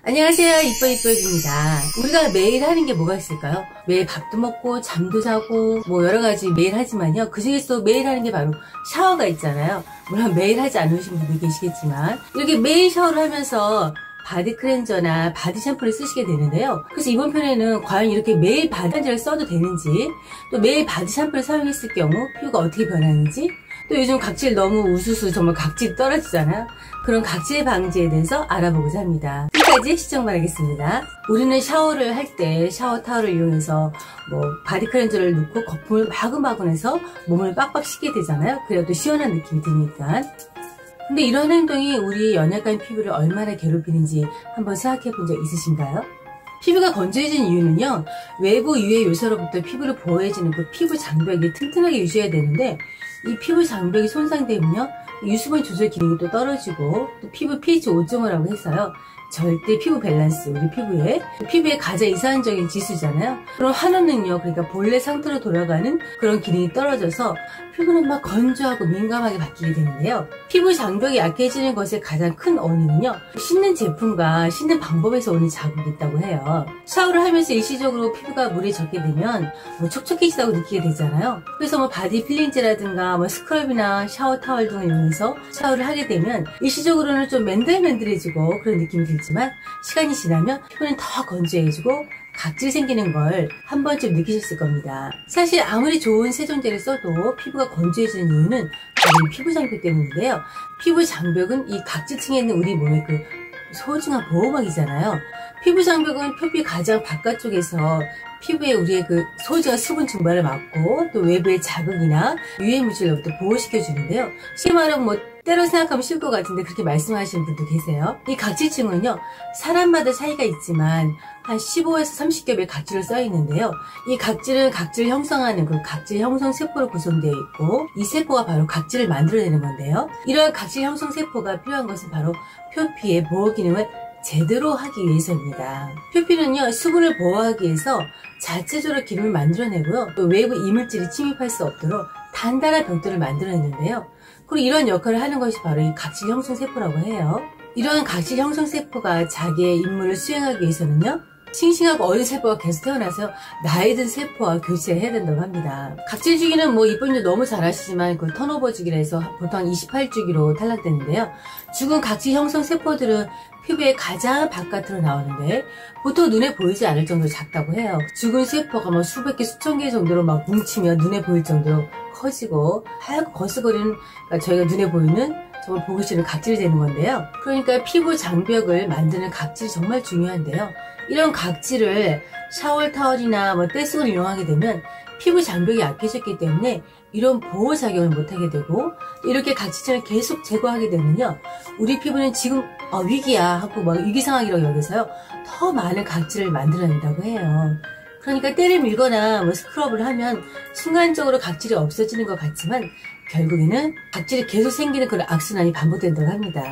안녕하세요. 이뻐이뻐입니다. 우리가 매일 하는 게 뭐가 있을까요? 매일 밥도 먹고 잠도 자고 뭐 여러가지 매일 하지만요, 그 중에서 매일 하는 게 바로 샤워가 있잖아요. 물론 매일 하지 않으신 분도 계시겠지만 이렇게 매일 샤워를 하면서 바디 클렌저나 바디 샴푸를 쓰시게 되는데요. 그래서 이번 편에는 과연 이렇게 매일 바디 클렌저를 써도 되는지, 또 매일 바디 샴푸를 사용했을 경우 피부가 어떻게 변하는지, 또 요즘 각질 너무 우수수 정말 각질이 떨어지잖아요. 그런 각질 방지에 대해서 알아보고자 합니다. 끝까지 시청 바라겠습니다. 우리는 샤워를 할 때 샤워 타월을 이용해서 바디 클렌저를 넣고 거품을 마구마구 내서 몸을 빡빡 씻게 되잖아요. 그래야 또 시원한 느낌이 드니까. 근데 이런 행동이 우리 연약한 피부를 얼마나 괴롭히는지 한번 생각해 본 적 있으신가요? 피부가 건조해진 이유는요, 외부 유해 요소로부터 피부를 보호해주는 그 피부 장벽이 튼튼하게 유지해야 되는데, 이 피부 장벽이 손상되면요, 유수분 조절 기능이 또 떨어지고, 또 피부 pH 오점이라고 해서요, 절대 피부 밸런스, 우리 피부의 가장 이상적인 지수잖아요. 그럼 한원은요, 그러니까 본래 상태로 돌아가는 그런 기능이 떨어져서 피부는 막 건조하고 민감하게 바뀌게 되는데요. 피부 장벽이 약해지는 것의 가장 큰 원인은요, 씻는 제품과 씻는 방법에서 오는 자극이 있다고 해요. 샤워를 하면서 일시적으로 피부가 물에 젖게 되면 촉촉해지다고 느끼게 되잖아요. 그래서 바디 필링제라든가 스크럽이나 샤워 타월 등을 이용해서 샤워를 하게 되면 일시적으로는 좀 맨들맨들해지고 그런 느낌이 들지만, 시간이 지나면 피부는 더 건조해지고 각질 생기는 걸 한 번쯤 느끼셨을 겁니다. 사실 아무리 좋은 세정제를 써도 피부가 건조해지는 이유는 바로 피부 장벽 때문인데요. 피부 장벽은 이 각질층에 있는 우리 몸의 그 소중한 보호막이잖아요. 피부 장벽은 표피 가장 바깥쪽에서 피부에 우리의 그 소중한 수분 증발을 막고, 또 외부의 자극이나 유해 물질로부터 보호시켜주는데요. 쉽게 말하면 때로 생각하면 쉬울 것 같은데 그렇게 말씀하시는 분도 계세요. 이 각질층은요, 사람마다 차이가 있지만 한 15에서 30겹의 각질로 쌓여있는데요. 이 각질은 각질을 형성하는 그 각질 형성 세포로 구성되어 있고, 이 세포가 바로 각질을 만들어내는 건데요. 이러한 각질 형성 세포가 필요한 것은 바로 표피의 보호 기능을 제대로 하기 위해서입니다. 표피는요, 수분을 보호하기 위해서 자체적으로 기름을 만들어내고요, 또 외부 이물질이 침입할 수 없도록 단단한 벽돌을 만들어내는데요. 그리고 이런 역할을 하는 것이 바로 이 각질 형성 세포라고 해요. 이러한 각질 형성 세포가 자기의 임무를 수행하기 위해서는요, 싱싱하고 어린 세포가 계속 태어나서 나이 든 세포와 교체해야 된다고 합니다. 각질 주기는 이쁜이도 너무 잘 아시지만 그 턴오버 주기라 해서 보통 28주기로 탈락되는데요. 죽은 각질 형성 세포들은 피부의 가장 바깥으로 나오는데 보통 눈에 보이지 않을 정도로 작다고 해요. 죽은 세포가 수백 개, 수천 개 정도로 막 뭉치면 눈에 보일 정도로 커지고 하얗고 거스거리는, 그러니까 저희가 눈에 보이는 정말 보기 싫은 각질이 되는 건데요. 그러니까 피부 장벽을 만드는 각질이 정말 중요한데요. 이런 각질을 샤워 타월이나 떼수건을 이용하게 되면 피부 장벽이 약해졌기 때문에 이런 보호작용을 못하게 되고, 이렇게 각질층을 계속 제거하게 되면요, 우리 피부는 지금 위기야 하고 위기 상황이라고 여기서요, 더 많은 각질을 만들어낸다고 해요. 그러니까 때를 밀거나 스크럽을 하면 순간적으로 각질이 없어지는 것 같지만 결국에는 각질이 계속 생기는 그런 악순환이 반복된다고 합니다.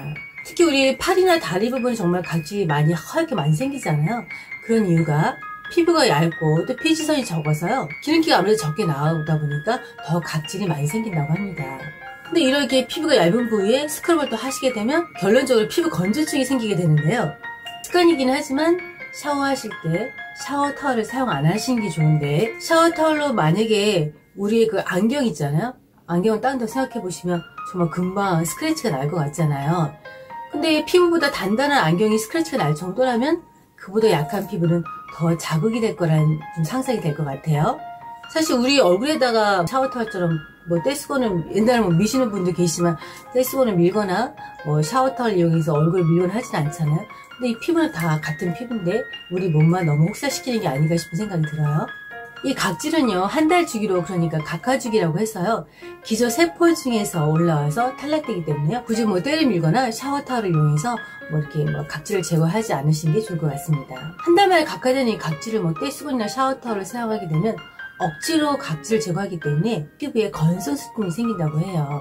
특히 우리 팔이나 다리 부분이 정말 각질이 하얗게 많이 생기잖아요. 그런 이유가 피부가 얇고 또 피지선이 적어서요, 기름기가 아무래도 적게 나오다 보니까 더 각질이 많이 생긴다고 합니다. 근데 이렇게 피부가 얇은 부위에 스크럽을 또 하시게 되면 결론적으로 피부 건조증이 생기게 되는데요. 습관이긴 하지만 샤워하실 때 샤워 타월을 사용 안 하시는 게 좋은데, 샤워 타월로 만약에 우리의 그 안경 있잖아요. 안경을 딴 데 생각해 보시면 정말 금방 스크래치가 날 것 같잖아요. 근데 피부보다 단단한 안경이 스크래치가 날 정도라면 그보다 약한 피부는 더 자극이 될 거란 좀 상상이 될 것 같아요. 사실 우리 얼굴에다가 샤워 타월처럼 떼수건을, 옛날에 미시는 분도 계시지만 떼수건을 밀거나 샤워 타월 이용해서 얼굴을 밀거나 하진 않잖아요. 근데 이 피부는 다 같은 피부인데 우리 몸만 너무 혹사시키는 게 아닌가 싶은 생각이 들어요. 이 각질은요, 한 달 주기로, 그러니까 각하주기라고 해서요, 기저 세포 중에서 올라와서 탈락되기 때문에요, 굳이 때를 밀거나 샤워 타월을 이용해서 이렇게 각질을 제거하지 않으시는 게 좋을 것 같습니다. 한 달 만에 각하되는 이 각질을 떼수건이나 샤워 타월을 사용하게 되면 억지로 각질을 제거하기 때문에 피부에 건성수증이 생긴다고 해요.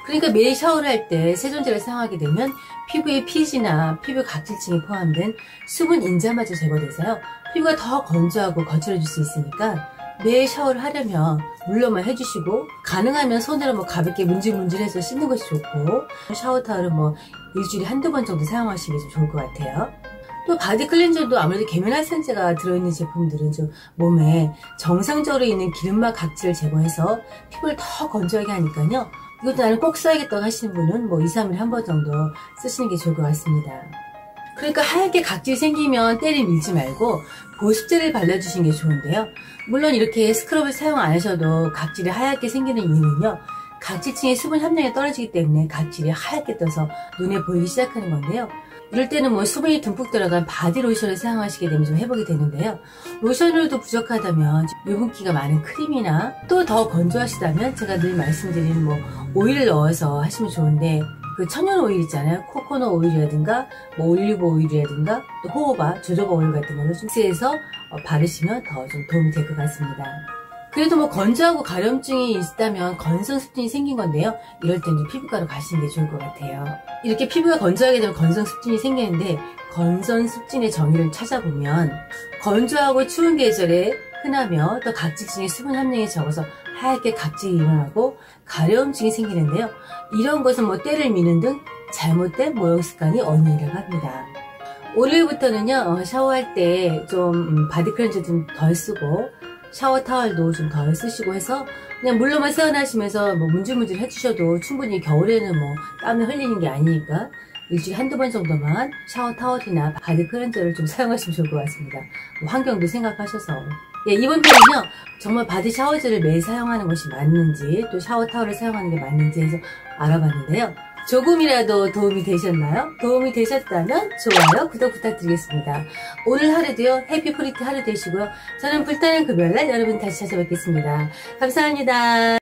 그러니까 매일 샤워를 할 때 세정제를 사용하게 되면 피부의 피지나 피부 각질층이 포함된 수분 인자마저 제거돼서요, 피부가 더 건조하고 거칠어질 수 있으니까 매일 샤워를 하려면 물로만 해주시고, 가능하면 손으로 가볍게 문질문질해서 씻는 것이 좋고, 샤워 타월은 일주일에 한두 번 정도 사용하시는 게 좀 좋을 것 같아요. 또 바디 클렌저도 아무래도 계면활성제가 들어있는 제품들은 좀 몸에 정상적으로 있는 기름막 각질을 제거해서 피부를 더 건조하게 하니까요. 이것도 나는 꼭 써야겠다고 하시는 분은 뭐 2, 3일에 한 번 정도 쓰시는 게 좋을 것 같습니다. 그러니까 하얗게 각질이 생기면 때를 밀지 말고 보습제를 발라주시는 게 좋은데요. 물론 이렇게 스크럽을 사용 안 하셔도 각질이 하얗게 생기는 이유는요. 각질층의 수분 함량이 떨어지기 때문에 각질이 하얗게 떠서 눈에 보이기 시작하는 건데요. 이럴 때는 뭐 수분이 듬뿍 들어간 바디 로션을 사용하시게 되면 좀 회복이 되는데요. 로션으로도 부족하다면 유분기가 많은 크림이나 또 더 건조하시다면 제가 늘 말씀드리는 뭐 오일을 넣어서 하시면 좋은데 그 천연 오일 있잖아요. 코코넛 오일이라든가 뭐 올리브 오일이라든가 또 호호바, 조조바 오일 같은 걸로 좀 믹스해서 바르시면 더 좀 도움이 될 것 같습니다. 그래도 뭐 건조하고 가려움증이 있다면 건성습진이 생긴 건데요. 이럴 때는 피부과로 가시는 게 좋을 것 같아요. 이렇게 피부가 건조하게 되면 건성습진이 생기는데 건성습진의 정의를 찾아보면 건조하고 추운 계절에 흔하며 또 각질층의 수분 함량이 적어서 하얗게 각질이 일어나고 가려움증이 생기는데요. 이런 것은 뭐 때를 미는 등 잘못된 모형 습관이 원인이라고 합니다. 월요일부터는요 샤워할 때 좀 바디 클렌저 좀 덜 쓰고 샤워 타월도 좀 덜 쓰시고 해서 그냥 물로만 세안하시면서 뭐 문질문질 해주셔도 충분히 겨울에는 뭐 땀을 흘리는 게 아니니까 일주일에 한두 번 정도만 샤워 타월이나 바디 클렌저를 좀 사용하시면 좋을 것 같습니다. 뭐 환경도 생각하셔서. 예, 이번 편은요 정말 바디 샤워젤을 매일 사용하는 것이 맞는지 또 샤워 타월을 사용하는 게 맞는지 해서 알아봤는데요. 조금이라도 도움이 되셨나요? 도움이 되셨다면 좋아요, 구독 부탁드리겠습니다. 오늘 하루도요 해피 프리티 하루 되시고요. 저는 불타는 금요일날 여러분 다시 찾아뵙겠습니다. 감사합니다.